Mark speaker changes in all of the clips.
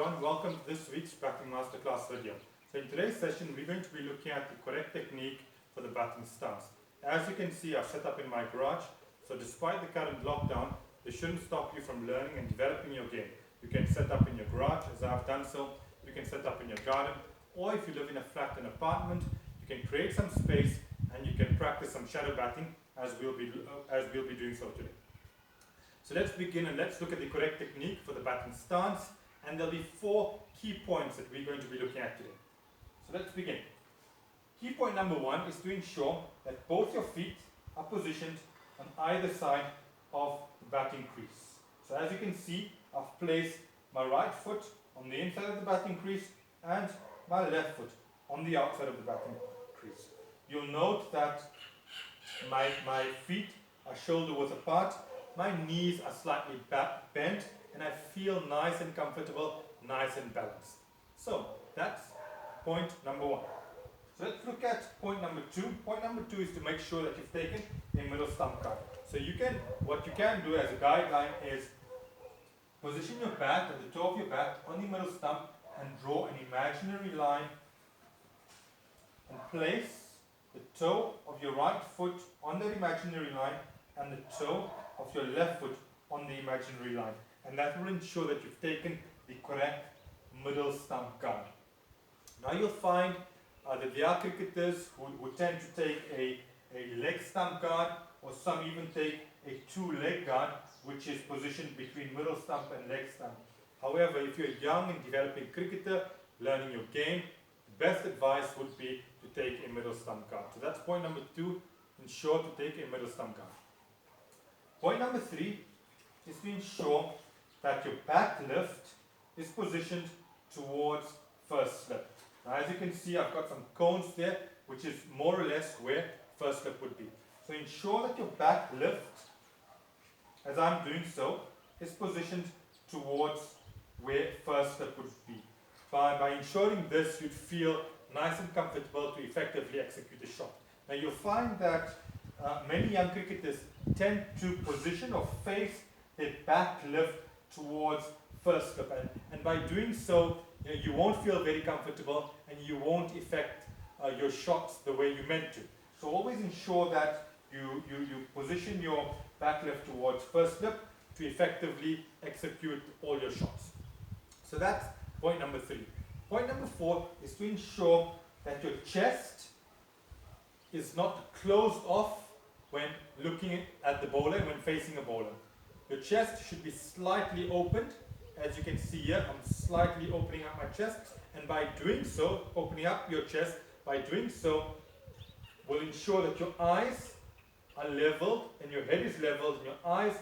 Speaker 1: everyone, welcome to this week's batting masterclass video. So in today's session we're going to be looking at the correct technique for the batting stance. As you can see, I've set up in my garage, so despite the current lockdown, this shouldn't stop you from learning and developing your game. You can set up in your garage, as I've done so, you can set up in your garden, or if you live in a flat and apartment, you can create some space and you can practice some shadow batting as we'll be doing so today. So let's begin and let's look at the correct technique for the batting stance, and there'll be 4 key points that we're going to be looking at today. So let's begin. Key point number 1 is to ensure that both your feet are positioned on either side of the batting crease. So as you can see, I've placed my right foot on the inside of the batting crease and my left foot on the outside of the batting crease. You'll note that my feet are shoulder width apart, my knees are slightly bent, and I feel nice and comfortable, nice and balanced. So that's point number 1. So let's look at point number 2. Point number 2 is to make sure that you've taken a middle stump card. So what you can do as a guideline is position your bat at the toe of your bat on the middle stump and draw an imaginary line and place the toe of your right foot on that imaginary line and the toe of your left foot on the imaginary line, and that will ensure that you've taken the correct middle stump guard. Now you'll find that there are cricketers who tend to take a leg stump guard, or some even take a 2-leg guard which is positioned between middle stump and leg stump. However, if you're a young and developing cricketer learning your game, the best advice would be to take a middle stump guard. So that's point number 2, ensure to take a middle stump guard. Point number 3 is to ensure that your back lift is positioned towards first slip. Now as you can see, I've got some cones there, which is more or less where first slip would be. So ensure that your back lift, as I'm doing so, is positioned towards where first slip would be. By ensuring this, you'd feel nice and comfortable to effectively execute the shot. Now you'll find that many young cricketers tend to position or face their back lift towards first slip, and by doing so, you won't feel very comfortable and you won't effect your shots the way you meant to. So always ensure that you position your back lift towards first slip to effectively execute all your shots. So that's point number 3. Point number 4 is to ensure that your chest is not closed off when looking at the bowler, when facing a bowler. Your chest should be slightly opened. As you can see here, I'm slightly opening up my chest, and by doing so, opening up your chest, by doing so, will ensure that your eyes are leveled and your head is leveled and your eyes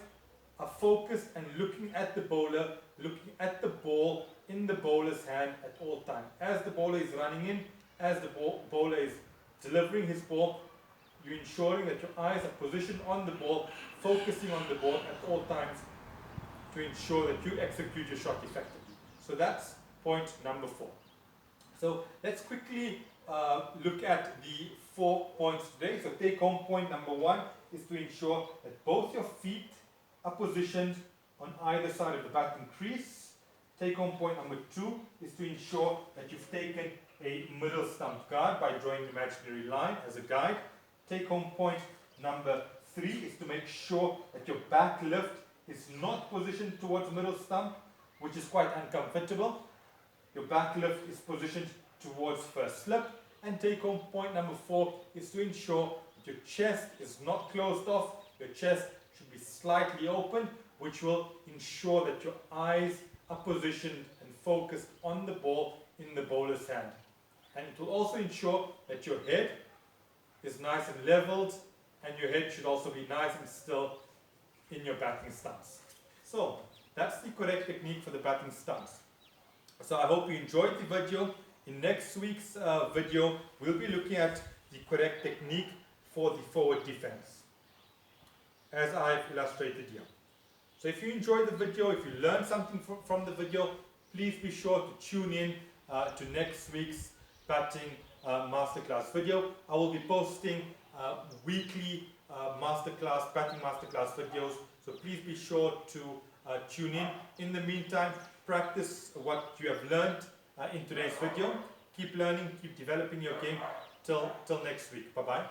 Speaker 1: are focused and looking at the bowler, looking at the ball in the bowler's hand at all times. As the bowler is running in, as the bowler is delivering his ball, you're ensuring that your eyes are positioned on the ball, focusing on the ball at all times to ensure that you execute your shot effectively. So that's point number 4. So let's quickly look at the 4 points today. So take home point number 1 is to ensure that both your feet are positioned on either side of the batting crease. Take home point number 2 is to ensure that you've taken a middle stump guard by drawing the imaginary line as a guide. Take home point number 3 is to make sure that your back lift is not positioned towards middle stump, which is quite uncomfortable. Your back lift is positioned towards first slip. And take home point number 4 is to ensure that your chest is not closed off. Your chest should be slightly open, which will ensure that your eyes are positioned and focused on the ball in the bowler's hand. And it will also ensure that your head is nice and leveled, and your head should also be nice and still in your batting stance. So that's the correct technique for the batting stance. So I hope you enjoyed the video. In next week's video, we'll be looking at the correct technique for the forward defense, as I've illustrated here. So if you enjoyed the video, if you learned something from the video, please be sure to tune in to next week's batting masterclass video. I will be posting weekly batting masterclass videos, so please be sure to tune in. In the meantime, practice what you have learned in today's video. Keep learning, keep developing your game. Till next week. Bye-bye.